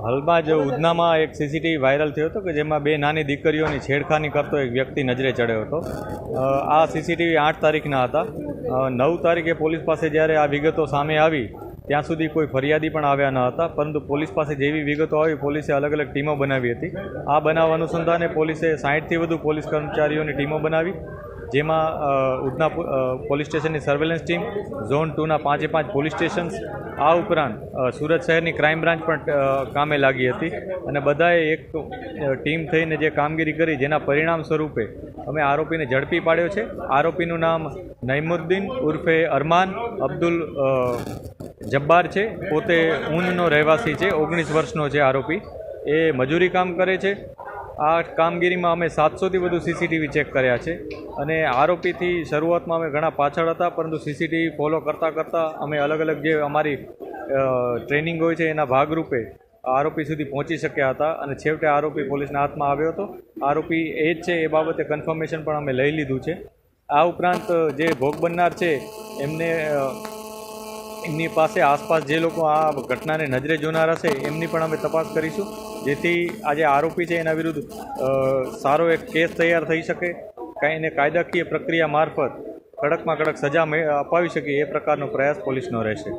હાલમાં જ ઉધનામાં એક સીસીટીવી વાયરલ થયો હતો કે જેમાં બે નાની દીકરીઓની છેડખાની કરતો એક વ્યક્તિ નજરે ચડ્યો હતો. આ સીસીટીવી 8 તારીખના હતા. 9 તારીખે પોલીસ પાસે જ્યારે આ વિગતો સામે આવી ત્યાં સુધી કોઈ ફરિયાદી પણ આવ્યા ન હતા, પરંતુ પોલીસ પાસે જેવી વિગતો આવી પોલીસે અલગ અલગ ટીમો બનાવી હતી. આ બનાવ અનુસંધાને પોલીસે 60થી વધુ પોલીસ કર્મચારીઓની ટીમો બનાવી, જેમાં ઉધના પોલીસ સ્ટેશનની સર્વેલન્સ ટીમ, ઝોન 2ના 5 પોલીસ સ્ટેશન્સ, આ ઉપરાંત સુરત શહેરની ક્રાઇમ બ્રાન્ચ પણ કામે લાગી હતી અને બધાએ એક ટીમ થઈને જે કામગીરી કરી જેના પરિણામ સ્વરૂપે અમે આરોપીને ઝડપી પાડ્યો છે. આરોપીનું નામ નઈમુદ્દીન ઉર્ફે અરમાન અબ્દુલ જબ્બાર છે. પોતે ઊનનો રહેવાસી છે. 19 વર્ષનો છે આરોપી. એ મજૂરી કામ કરે છે. આ કામગીરીમાં અમે 700થી વધુ સીસીટીવી ચેક કર્યા છે અને આરોપીથી શરૂઆતમાં અમે ઘણા પાછળ હતા, પરંતુ સીસીટીવી ફોલો કરતાં અમે અલગ અલગ જે અમારી ટ્રેનિંગ હોય છે એના ભાગરૂપે આરોપી સુધી પહોંચી શક્યા હતા અને છેવટે આરોપી પોલીસના હાથમાં આવ્યો હતો. આરોપી એ જ છે એ બાબતે કન્ફર્મેશન પણ અમે લઈ લીધું છે. આ ઉપરાંત જે ભોગ બનનાર છે એમની પાસે આસપાસ જે લોકો આ ઘટનાને નજરે જોનાર હશે એમની પણ અમે તપાસ કરીશું, જેથી આ જે આરોપી છે એના વિરુદ્ધ સારો એક કેસ તૈયાર થઈ શકે, એને કાયદાકીય પ્રક્રિયા મારફત કડકમાં કડક સજા અપાવી શકીએ એ પ્રકારનો પ્રયાસ પોલીસનો રહેશે.